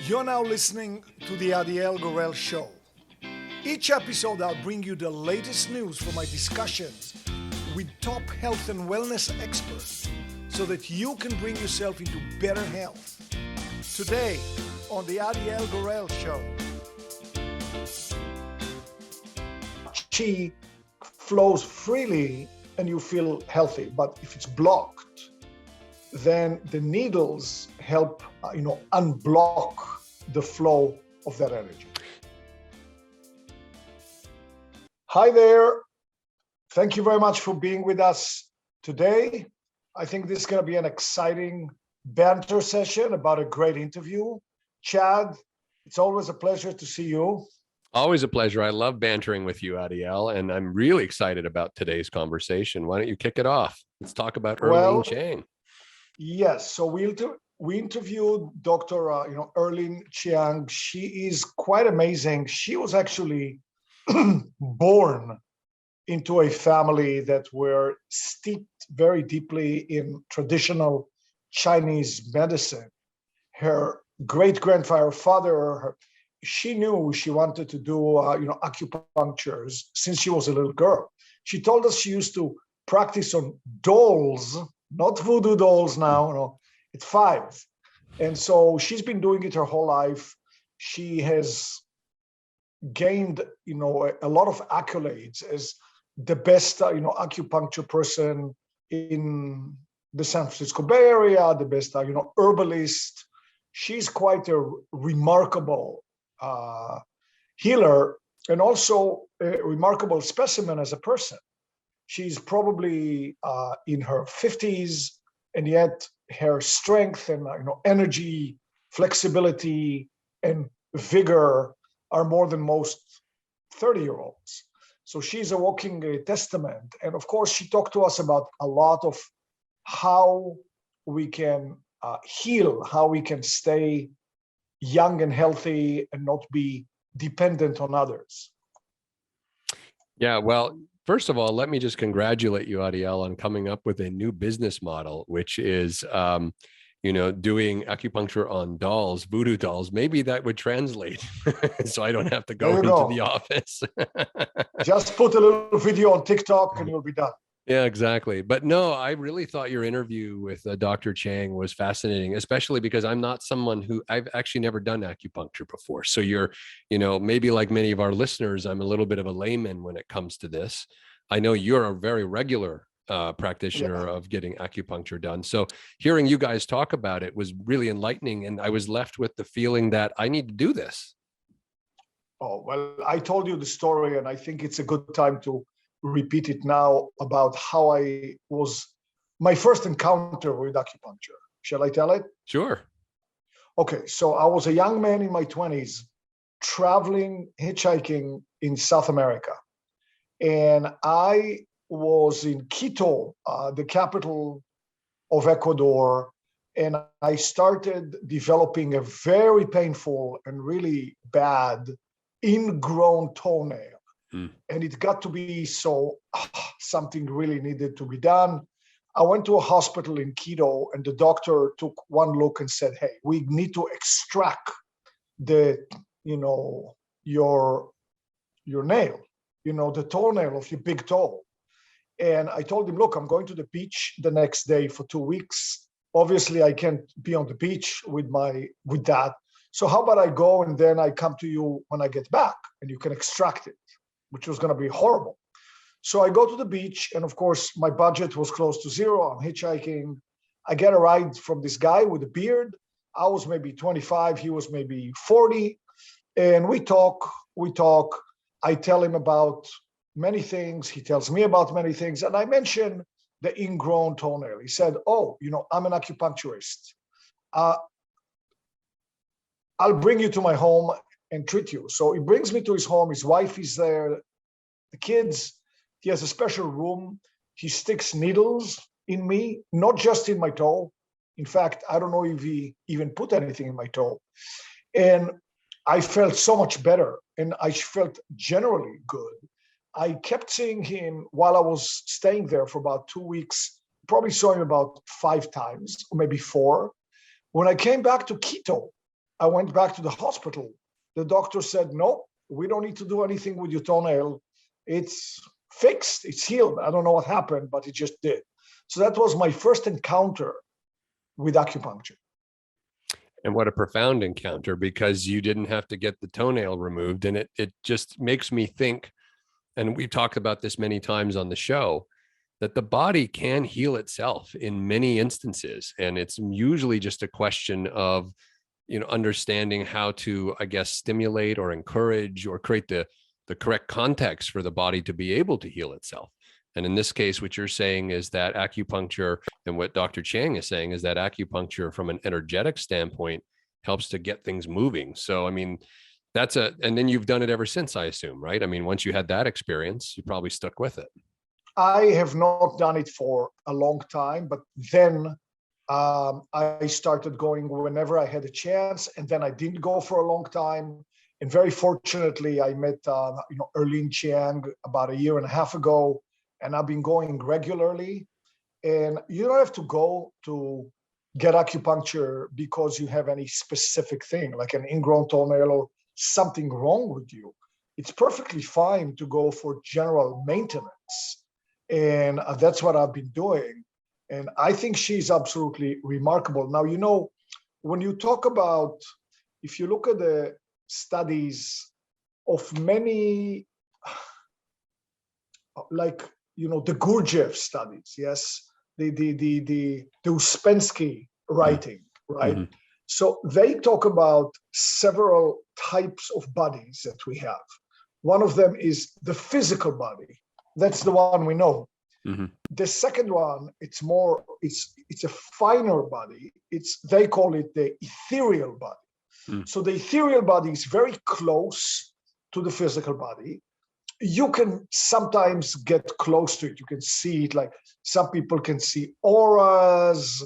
You're now listening to the Adiel Gorel Show. Each episode, I'll bring you the latest news from my discussions with top health and wellness experts so that you can bring yourself into better health. Today, on the Adiel Gorel Show. Qi flows freely and you feel healthy, but if it's blocked, then the needles help, unblock the flow of that energy. Hi there. Thank you very much for being with us today. I think this is going to be an exciting banter session about a great interview. Chad, it's always a pleasure to see you. Always a pleasure. I love bantering with you, Adiel, and I'm really excited about today's conversation. Why don't you kick it off? Let's talk about Erlene Chiang. Yes, so we interviewed Dr. Erlene Chiang. She is quite amazing. She was actually born into a family that were steeped very deeply in traditional Chinese medicine. Her great-grandfather, she knew she wanted to do, acupunctures since she was a little girl. She told us she used to practice on dolls, not voodoo dolls now, at 5. And so she's been doing it her whole life. She has gained, a lot of accolades as the best, acupuncture person in the San Francisco Bay Area, the best, herbalist. She's quite a remarkable healer and also a remarkable specimen as a person. She's probably in her 50s, and yet her strength and energy, flexibility, and vigor are more than most 30-year-olds. So she's a walking testament. And of course, she talked to us about a lot of how we can heal, how we can stay young and healthy and not be dependent on others. Yeah, well, first of all, let me just congratulate you, Adiel, on coming up with a new business model, which is, doing acupuncture on dolls, voodoo dolls. Maybe that would translate so I don't have to go into the office. Just put a little video on TikTok and you'll be done. Yeah, exactly. But no, I really thought your interview with Dr. Chiang was fascinating, especially because I'm not someone I've actually never done acupuncture before. So you're, maybe like many of our listeners, I'm a little bit of a layman when it comes to this. I know you're a very regular practitioner of getting acupuncture done. So hearing you guys talk about it was really enlightening. And I was left with the feeling that I need to do this. Oh, well, I told you the story and I think it's a good time to repeat it now about how my first encounter with acupuncture. Shall I tell it? Sure. Okay, so I was a young man in my 20s traveling, hitchhiking in South America. And I was in Quito, the capital of Ecuador, and I started developing a very painful and really bad ingrown toenail. And it got to be so something really needed to be done. I went to a hospital in Quito and the doctor took one look and said, hey, we need to extract your nail, the toenail of your big toe. And I told him, look, I'm going to the beach the next day for 2 weeks. Obviously, I can't be on the beach with that. So how about I go and then I come to you when I get back and you can extract it, which was going to be horrible. So I go to the beach, and of course, my budget was close to zero. I'm hitchhiking. I get a ride from this guy with a beard. I was maybe 25, he was maybe 40. And we talk. I tell him about many things. He tells me about many things. And I mention the ingrown toenail. He said, oh, I'm an acupuncturist. I'll bring you to my home and treat you. So he brings me to his home. His wife is there, the kids. He has a special room. He sticks needles in me, not just in my toe. In fact, I don't know if he even put anything in my toe. And I felt so much better and I felt generally good. I kept seeing him while I was staying there for about 2 weeks, probably saw him about 5 times or maybe 4. When I came back to Quito, I went back to the hospital. The doctor said, no, we don't need to do anything with your toenail. It's fixed, it's healed. I don't know what happened, but it just did. So that was my first encounter with acupuncture. And what a profound encounter, because you didn't have to get the toenail removed. And it just makes me think, and we've talked about this many times on the show, that the body can heal itself in many instances. And it's usually just a question of, understanding how to, I guess, stimulate or encourage or create the correct context for the body to be able to heal itself. And in this case, what you're saying is that acupuncture, and what Dr. Chiang is saying is that acupuncture from an energetic standpoint helps to get things moving. So, I mean, and then you've done it ever since, I assume, right? I mean, once you had that experience, you probably stuck with it. I have not done it for a long time, but then I started going whenever I had a chance, and then I didn't go for a long time. And very fortunately, I met Erlene Chiang about 1.5 years ago, and I've been going regularly. And you don't have to go to get acupuncture because you have any specific thing, like an ingrown toenail or something wrong with you. It's perfectly fine to go for general maintenance. And that's what I've been doing. And I think she's absolutely remarkable. Now, when you talk about, if you look at the studies of many, like, the Gurdjieff studies, yes, the Uspensky writing, right? Mm-hmm. So they talk about several types of bodies that we have. One of them is the physical body. That's the one we know. Mm-hmm. The second one, it's a finer body. They call it the ethereal body. Mm. So the ethereal body is very close to the physical body. You can sometimes get close to it. You can see it, like some people can see auras.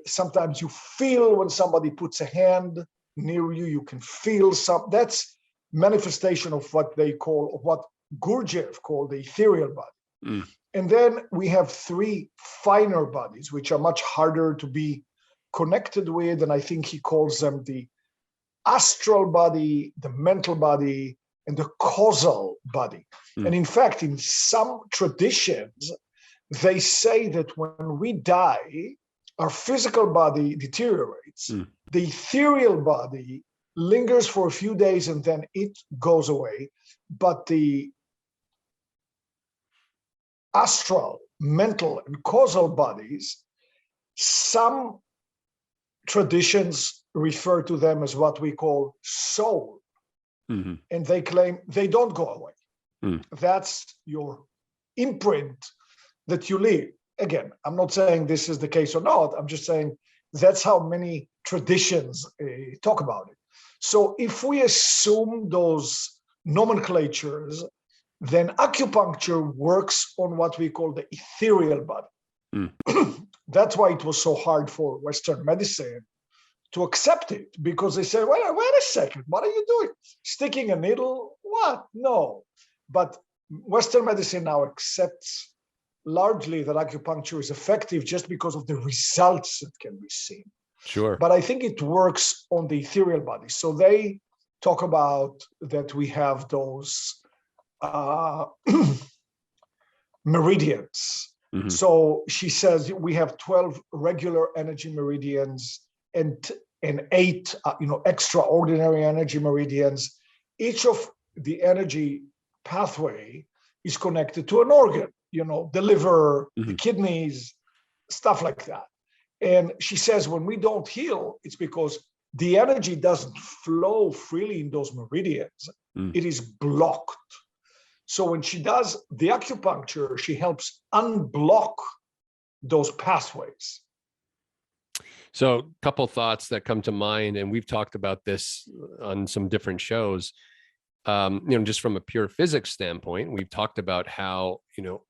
Sometimes you feel when somebody puts a hand near you, you can feel that's manifestation of what Gurdjieff called the ethereal body. Mm. And then we have 3 finer bodies, which are much harder to be connected with. And I think he calls them the astral body, the mental body, and the causal body. Mm. And in fact, in some traditions, they say that when we die, our physical body deteriorates. Mm. The ethereal body lingers for a few days and then it goes away. But the astral, mental, and causal bodies, some traditions refer to them as what we call soul. Mm-hmm. And they claim they don't go away. Mm. That's your imprint that you leave. Again, I'm not saying this is the case or not. I'm just saying that's how many traditions talk about it. So if we assume those nomenclatures, then acupuncture works on what we call the ethereal body. Mm. That's why it was so hard for Western medicine to accept it, because they say, wait a second, what are you doing? Sticking a needle? What? No. But Western medicine now accepts largely that acupuncture is effective just because of the results that can be seen. Sure. But I think it works on the ethereal body. So they talk about that we have those meridians. Mm-hmm. So she says we have 12 regular energy meridians and 8 extraordinary energy meridians. Each of the energy pathway is connected to an organ, the liver, mm-hmm. the kidneys, stuff like that. And she says when we don't heal, it's because the energy doesn't flow freely in those meridians. Mm. It is blocked. So when she does the acupuncture, she helps unblock those pathways. So a couple thoughts that come to mind, and we've talked about this on some different shows. Just from a pure physics standpoint, we've talked about how,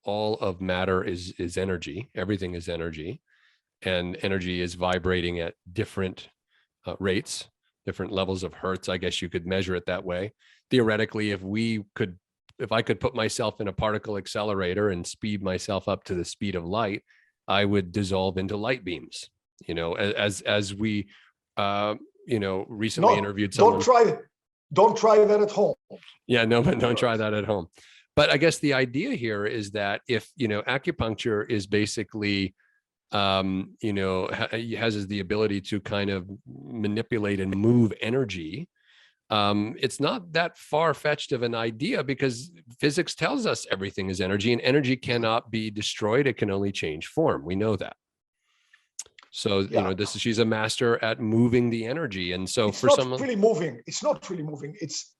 all of matter is energy. Everything is energy, and energy is vibrating at different rates, different levels of hertz. I guess you could measure it that way. Theoretically, if I could put myself in a particle accelerator and speed myself up to the speed of light, I would dissolve into light beams. As we recently No, interviewed someone. don't try that at home. Yeah, no, but don't try that at home. But I guess the idea here is that if, acupuncture is basically, has the ability to kind of manipulate and move energy, it's not that far-fetched of an idea, because physics tells us everything is energy, and energy cannot be destroyed. It can only change form. We know that. So, Yeah. she's a master at moving the energy. And so It's for not someone, really moving. It's not really moving. It's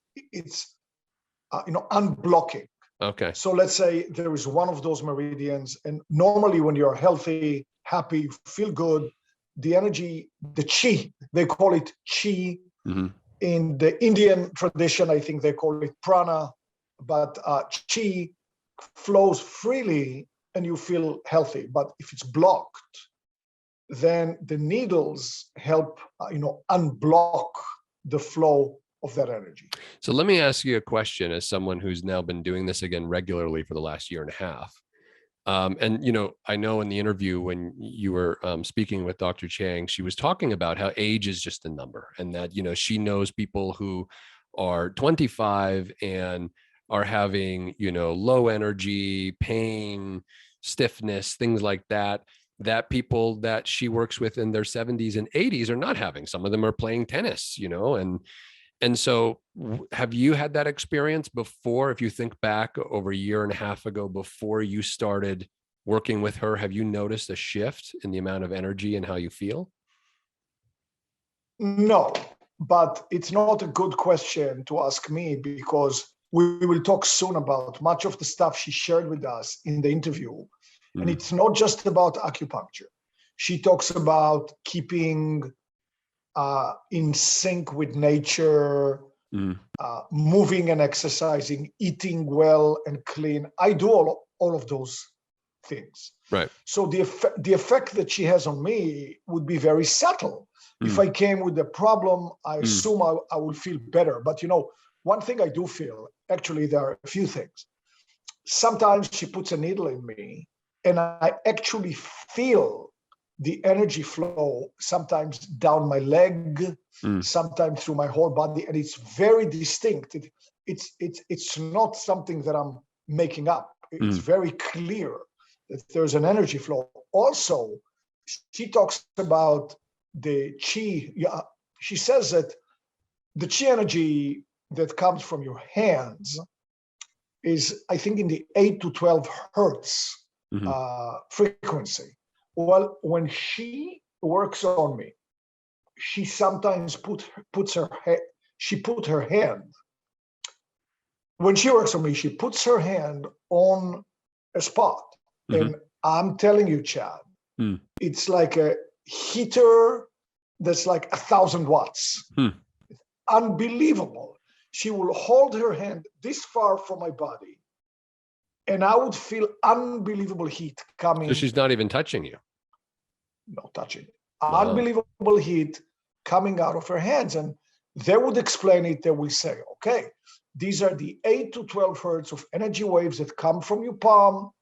unblocking. okay. So let's say there is one of those meridians, and normally when you're healthy, happy, feel good, the energy, the chi, they call it chi. Mm-hmm. In the Indian tradition, I think they call it prana, but chi flows freely and you feel healthy. But if it's blocked, then the needles help, unblock the flow of that energy. So let me ask you a question, as someone who's now been doing this again regularly for the last year and a half. I know in the interview when you were speaking with Dr. Chiang, she was talking about how age is just a number, and that, she knows people who are 25 and are having, low energy, pain, stiffness, things like that, that people that she works with in their 70s and 80s are not having. Some of them are playing tennis, and so have you had that experience before? If you think back over a year and a half ago, before you started working with her, have you noticed a shift in the amount of energy and how you feel? No, but it's not a good question to ask me, because we will talk soon about much of the stuff she shared with us in the interview. Mm. And it's not just about acupuncture. She talks about keeping in sync with nature, moving and exercising, eating well and clean. I do all of those things. Right. So the effect that she has on me would be very subtle. If I came with a problem, I assume I will feel better. But one thing I do feel, actually, there are a few things. Sometimes she puts a needle in me and I actually feel the energy flow, sometimes down my leg, sometimes through my whole body, and it's very distinct. It's not something that I'm making up. It's very clear that there's an energy flow. Also, she talks about the chi. Yeah, she says that the chi energy that comes from your hands is, I think, in the 8 to 12 hertz frequency. Well, when she works on me, she sometimes puts her hand. When she works on me, she puts her hand on a spot, and I'm telling you, Chad, it's like a heater that's like 1,000 watts. Unbelievable. She will hold her hand this far from my body, and I would feel unbelievable heat coming. So she's not even touching you? No touching. Wow. Unbelievable heat coming out of her hands. And they would explain it. They will say, okay, these are the 8 to 12 hertz of energy waves that come from your palm.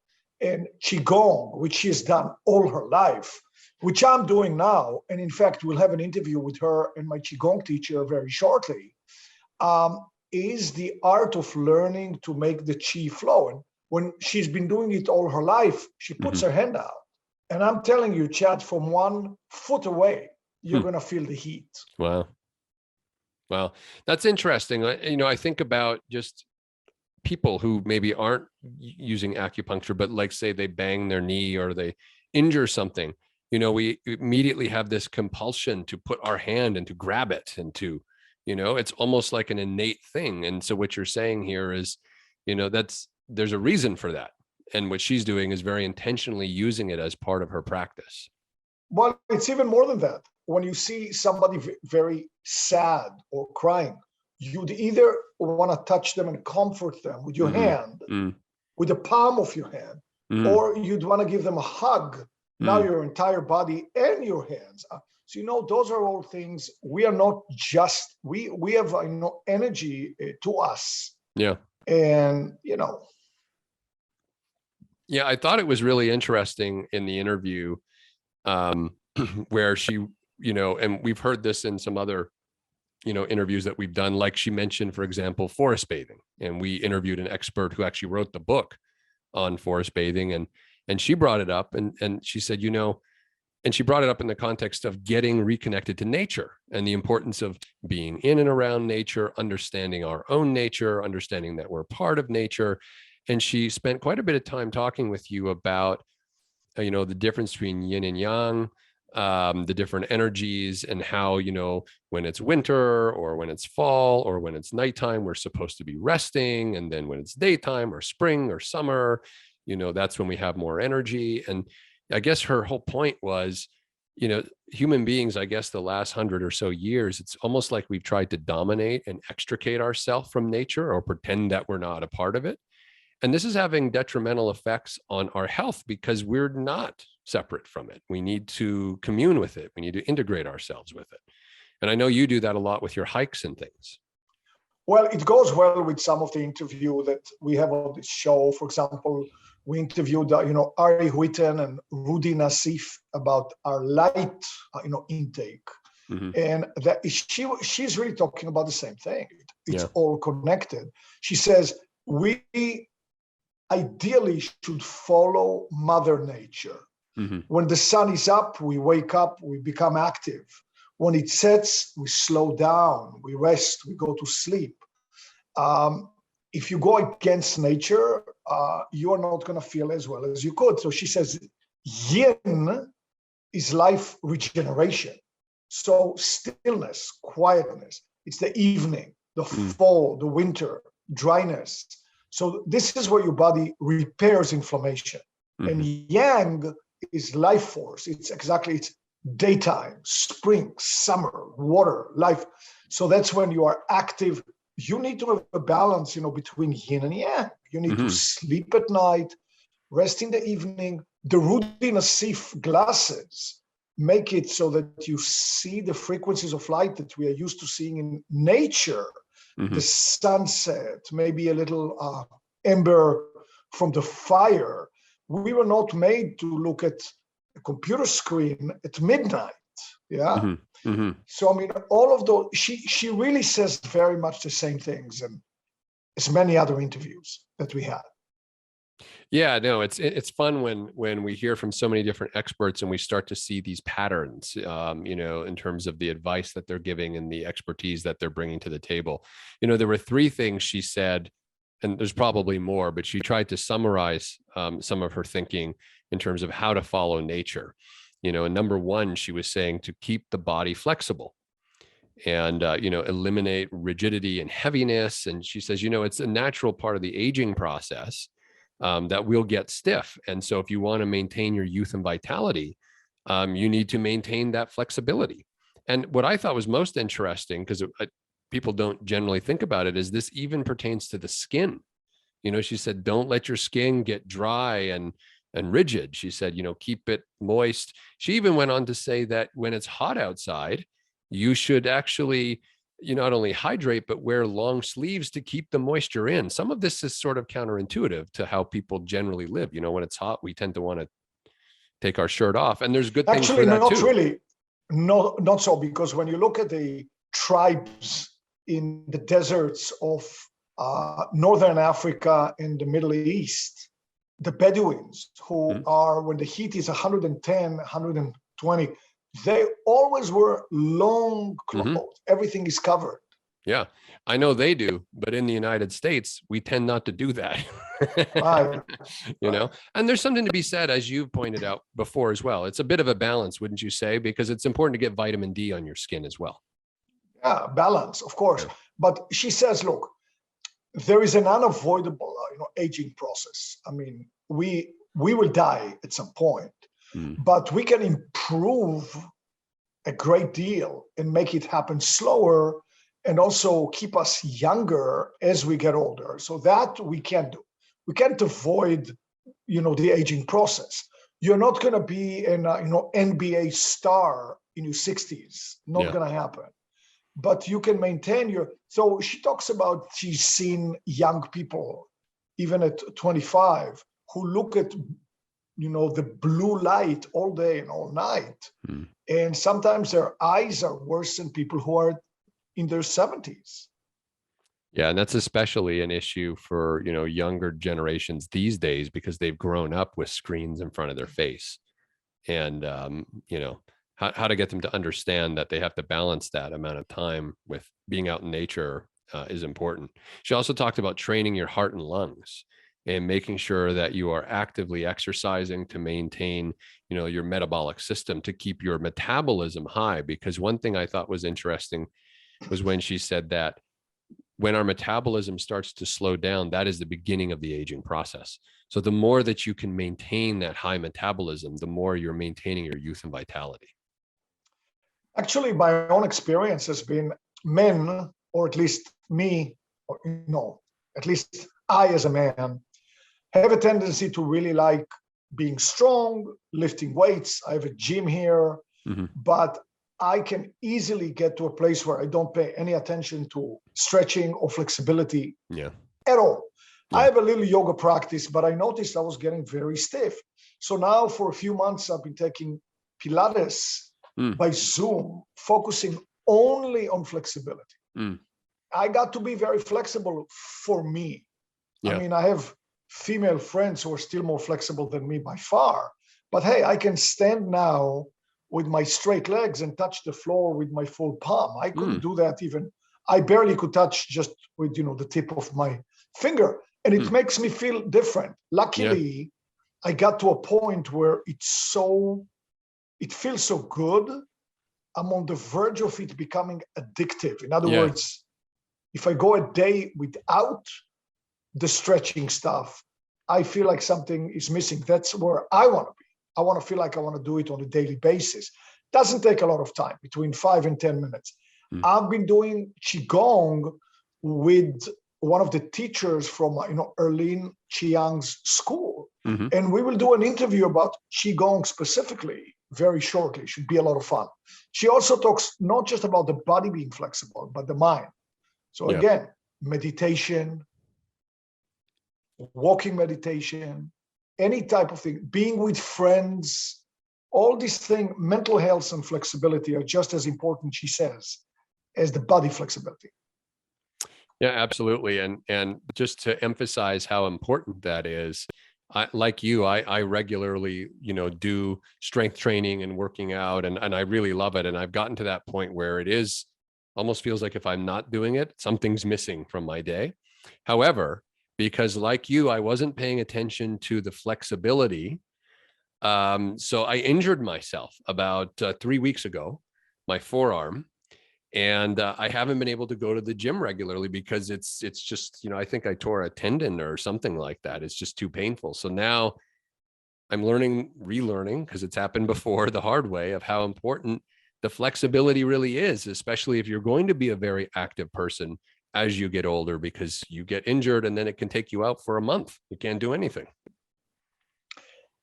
And qigong, which she's done all her life, which I'm doing now. And in fact, we'll have an interview with her and my qigong teacher very shortly, is the art of learning to make the qi flow. And when she's been doing it all her life, she puts her hand out. And I'm telling you, Chad, from 1 foot away, you're going to feel the heat. Wow. Wow. That's interesting. I think about just people who maybe aren't using acupuncture, but like, say they bang their knee or they injure something, we immediately have this compulsion to put our hand and to grab it and to, it's almost like an innate thing. And so what you're saying here is, there's a reason for that. And what she's doing is very intentionally using it as part of her practice. Well, it's even more than that. When you see somebody very sad or crying, you'd either want to touch them and comfort them with your hand, with the palm of your hand, or you'd want to give them a hug. Now your entire body and your hands. So, those are all things. We are not just, we have energy to us. Yeah. And, Yeah, I thought it was really interesting in the interview where she and we've heard this in some other, interviews that we've done, like she mentioned, for example, forest bathing. And we interviewed an expert who actually wrote the book on forest bathing. And she brought it up and she said, and she brought it up in the context of getting reconnected to nature and the importance of being in and around nature, understanding our own nature, understanding that we're part of nature. And she spent quite a bit of time talking with you about, the difference between yin and yang, the different energies, and how, when it's winter or when it's fall or when it's nighttime, we're supposed to be resting. And then when it's daytime or spring or summer, that's when we have more energy. And I guess her whole point was, human beings, I guess the last 100 or so years, it's almost like we've tried to dominate and extricate ourselves from nature or pretend that we're not a part of it. And this is having detrimental effects on our health because we're not separate from it. We need to commune with it. We need to integrate ourselves with it. And I know you do that a lot with your hikes and things. Well, it goes well with some of the interview that we have on this show. For example, we interviewed, Ari Huiten and Rudy Nassif about our light, intake. Mm-hmm. And that she's really talking about the same thing. It's all connected. She says, we ideally should follow Mother Nature. Mm-hmm. When the sun is up, we wake up, we become active. When it sets, we slow down, we rest, we go to sleep. If you go against nature, you are not going to feel as well as you could. So she says, yin is life regeneration. So stillness, quietness, it's the evening, the fall, the winter, dryness. So this is where your body repairs inflammation. Mm-hmm. And yang is life force. It's daytime, spring, summer, water, life. So that's when you are active. You need to have a balance, between yin and yang. You need to sleep at night, rest in the evening. The Rudy Nassif glasses make it so that you see the frequencies of light that we are used to seeing in nature. Mm-hmm. The sunset, maybe a little ember from the fire. We were not made to look at a computer screen at midnight. Yeah. Mm-hmm. Mm-hmm. So, all of those, she really says very much the same things, and as many other interviews that we had. Yeah, no, it's fun when we hear from so many different experts and we start to see these patterns, in terms of the advice that they're giving and the expertise that they're bringing to the table. There were 3 things she said, and there's probably more, but she tried to summarize some of her thinking in terms of how to follow nature. And number 1, she was saying to keep the body flexible and, eliminate rigidity and heaviness. And she says, it's a natural part of the aging process that we'll get stiff. And so if you want to maintain your youth and vitality, you need to maintain that flexibility. And what I thought was most interesting, because people don't generally think about it, is this even pertains to the skin. She said, don't let your skin get dry and rigid. She said, keep it moist. She even went on to say that when it's hot outside, you should actually, not only hydrate, but wear long sleeves to keep the moisture in. Some of this is sort of counterintuitive to how people generally live. When it's hot, we tend to want to take our shirt off, and there's good things for that too. Actually, not really. No, not so, because when you look at the tribes in the deserts of Northern Africa and the Middle East, the Bedouins who are, when the heat is 110, 120, they always wear long clothes. Everything is covered. Yeah, I know they do, but in the United States, we tend not to do that. Right. And there's something to be said, as you've pointed out before as well. It's a bit of a balance, wouldn't you say? Because it's important to get vitamin D on your skin as well. Yeah, balance, of course. Yeah. But she says, look, there is an unavoidable, aging process. We will die at some point, but we can improve a great deal and make it happen slower, and also keep us younger as we get older. So that we can do. We can't avoid, the aging process. You're not going to be an, NBA star in your 60s. Not going to happen. But you can maintain so she talks about, she's seen young people, even at 25, who look at the blue light all day and all night. Mm. And sometimes their eyes are worse than people who are in their 70s. Yeah, and that's especially an issue for, younger generations these days because they've grown up with screens in front of their face. And, how to get them to understand that they have to balance that amount of time with being out in nature is important. She also talked about training your heart and lungs and making sure that you are actively exercising to maintain, your metabolic system, to keep your metabolism high. Because one thing I thought was interesting was when she said that when our metabolism starts to slow down, that is the beginning of the aging process. So the more that you can maintain that high metabolism, the more you're maintaining your youth and vitality. Actually, my own experience has been men, or at least me, or at least I as a man, have a tendency to really like being strong, lifting weights. I have a gym here, but I can easily get to a place where I don't pay any attention to stretching or flexibility at all. I have a little yoga practice, but I noticed I was getting very stiff. So now for a few months, I've been taking Pilates by Zoom, focusing only on flexibility. I got to be very flexible for me. I mean, I have female friends who are still more flexible than me by far, but hey, I can stand now with my straight legs and touch the floor with my full palm. I couldn't do that even. I barely could touch just with, the tip of my finger. And it makes me feel different. Luckily, I got to a point where it feels so good. I'm on the verge of it becoming addictive. In other words, if I go a day without the stretching stuff, I feel like something is missing. That's where I want to be. I want to feel like I want to do it on a daily basis. Doesn't take a lot of time, between 5 and 10 minutes. I've been doing qigong with one of the teachers from, Erlene Chiang's school. And we will do an interview about qigong specifically very shortly. Should be a lot of fun. She also talks not just about the body being flexible, but the mind. So again, meditation, walking meditation, any type of thing, being with friends, all these things, mental health and flexibility are just as important, she says, as the body flexibility. Yeah, absolutely. And just to emphasize how important that is, I regularly, do strength training and working out, and I really love it. And I've gotten to that point where it is almost feels like if I'm not doing it, something's missing from my day. However, because like you, I wasn't paying attention to the flexibility. So I injured myself about 3 weeks ago, my forearm. And I haven't been able to go to the gym regularly because it's just, I think I tore a tendon or something like that. It's just too painful. So now I'm relearning, because it's happened before the hard way, of how important the flexibility really is, especially if you're going to be a very active person as you get older, because you get injured and then it can take you out for a month. You can't do anything.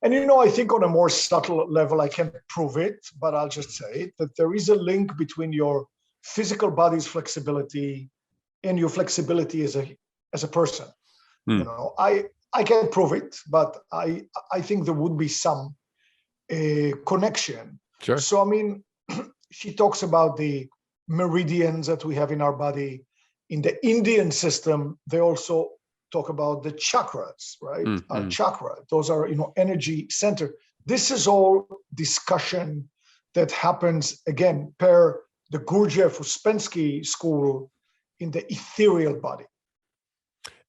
And, I think on a more subtle level, I can't prove it, but I'll just say that there is a link between your physical body's flexibility and your flexibility as a person. I can't prove it, but I think there would be some connection. Sure. So, I mean, she talks about the meridians that we have in our body. In the Indian system, they also talk about the chakras, right? Chakra, those are, energy center. This is all discussion that happens, again, per the Gurdjieff Uspensky school, in the ethereal body.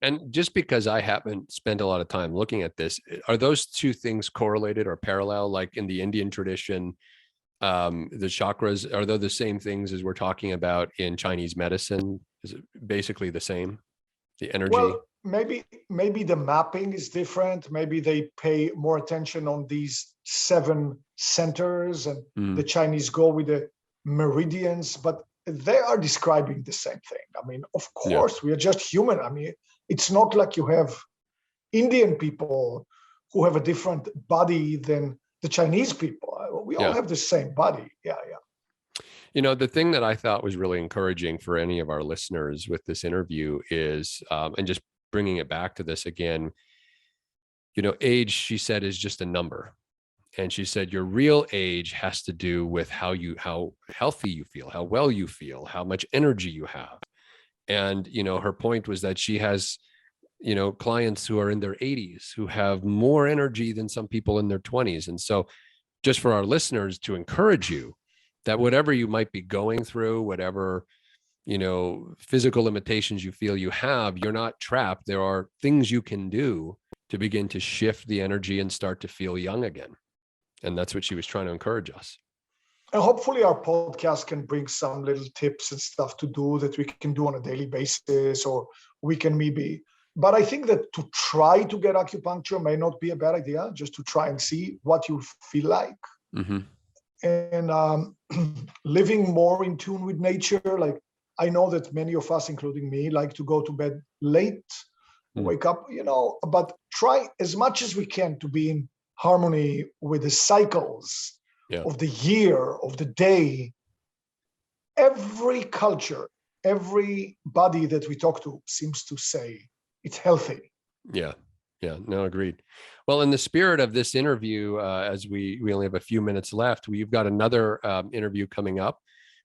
And just because I haven't spent a lot of time looking at this, are those two things correlated or parallel? Like in the Indian tradition, the chakras, are they the same things as we're talking about in Chinese medicine? Is it basically the same, the energy? Well, maybe the mapping is different. Maybe they pay more attention on these 7 centers, and the Chinese go with the meridians, but they are describing the same thing. I mean, of course, we are just human. I mean, it's not like you have Indian people who have a different body than the Chinese people. We all have the same body. Yeah. The thing that I thought was really encouraging for any of our listeners with this interview is, and just bringing it back to this again, age, she said, is just a number. And she said, your real age has to do with how healthy you feel, how well you feel, how much energy you have. And, her point was that she has, clients who are in their 80s who have more energy than some people in their 20s. And so just for our listeners, to encourage you that whatever you might be going through, whatever, physical limitations you feel you have, you're not trapped. There are things you can do to begin to shift the energy and start to feel young again. And that's what she was trying to encourage us. And hopefully our podcast can bring some little tips and stuff to do that we can do on a daily basis, or we can maybe, but I think that to try to get acupuncture may not be a bad idea, just to try and see what you feel like. Mm-hmm. And living more in tune with nature. Like, I know that many of us, including me, like to go to bed late, wake up, but try as much as we can to be in harmony with the cycles of the year, of the day. Every culture, everybody that we talk to seems to say it's healthy. Yeah. No, agreed. Well, in the spirit of this interview, as we only have a few minutes left, we've got another interview coming up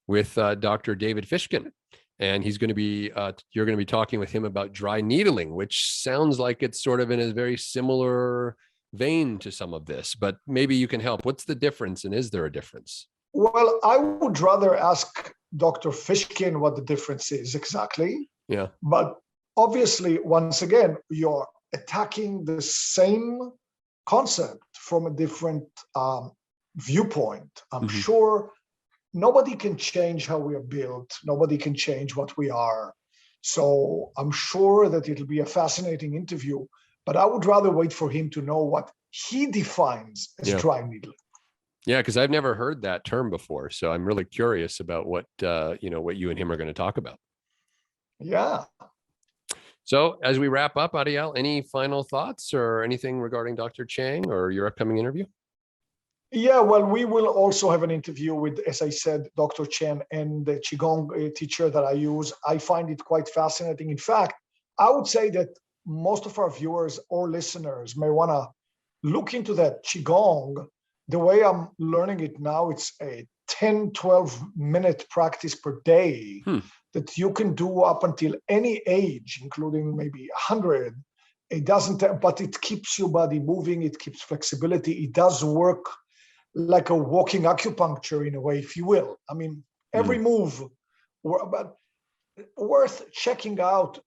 with Dr. David Fishkin. And he's going to be, you're going to be talking with him about dry needling, which sounds like it's sort of in a very similar vein to some of this, but maybe you can help. What's the difference, and is there a difference? Well, I would rather ask Dr. Fishkin what the difference is exactly. Yeah. But obviously, once again, you're attacking the same concept from a different viewpoint. I'm sure nobody can change how we are built. Nobody can change what we are. So I'm sure that it'll be a fascinating interview, but I would rather wait for him to know what he defines as dry needling. Yeah, because I've never heard that term before. So I'm really curious about what you and him are going to talk about. Yeah. So as we wrap up, Adiel, any final thoughts or anything regarding Dr. Chiang or your upcoming interview? Yeah, well, we will also have an interview with, as I said, Dr. Chen and the qigong teacher that I use. I find it quite fascinating. In fact, I would say that most of our viewers or listeners may want to look into that qigong. The way I'm learning it now, it's a 10, 12-minute practice per day that you can do up until any age, including maybe 100. It doesn't, but it keeps your body moving. It keeps flexibility. It does work like a walking acupuncture in a way, if you will. I mean, every move, but worth checking out.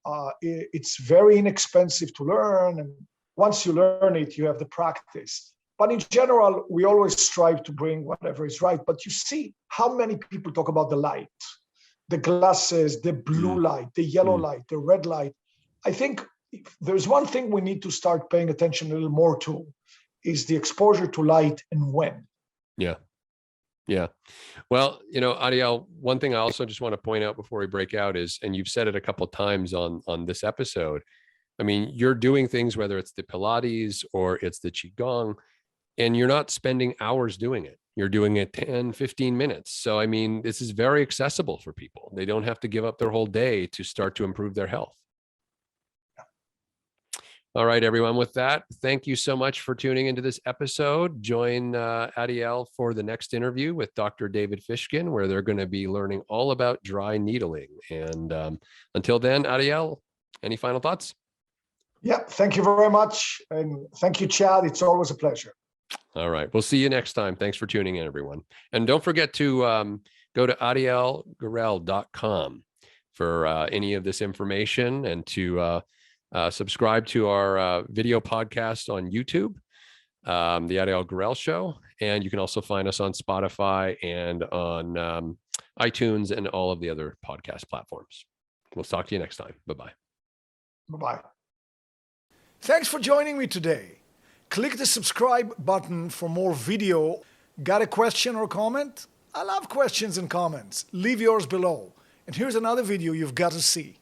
It's very inexpensive to learn. And once you learn it, you have the practice. But in general, we always strive to bring whatever is right. But you see how many people talk about the light, the glasses, the blue light, the yellow light, the red light. I think if there's one thing we need to start paying attention a little more to, is the exposure to light and when. Yeah. Well, Adiel, one thing I also just want to point out before we break out is, and you've said it a couple of times on this episode, I mean, you're doing things, whether it's the Pilates or it's the qigong, and you're not spending hours doing it. You're doing it 10, 15 minutes. So, I mean, this is very accessible for people. They don't have to give up their whole day to start to improve their health. All right, everyone. With that, thank you so much for tuning into this episode. Join Adiel for the next interview with Dr. David Fishkin, where they're going to be learning all about dry needling. And until then, Adiel, any final thoughts? Yeah, thank you very much. And thank you, Chad. It's always a pleasure. All right. We'll see you next time. Thanks for tuning in, everyone. And don't forget to go to adielgorel.com for any of this information, and to subscribe to our video podcast on YouTube, the Adiel Gorel Show. And you can also find us on Spotify and on iTunes and all of the other podcast platforms. We'll talk to you next time. Bye-bye. Bye-bye. Thanks for joining me today. Click the subscribe button for more video. Got a question or comment? I love questions and comments. Leave yours below. And here's another video you've got to see.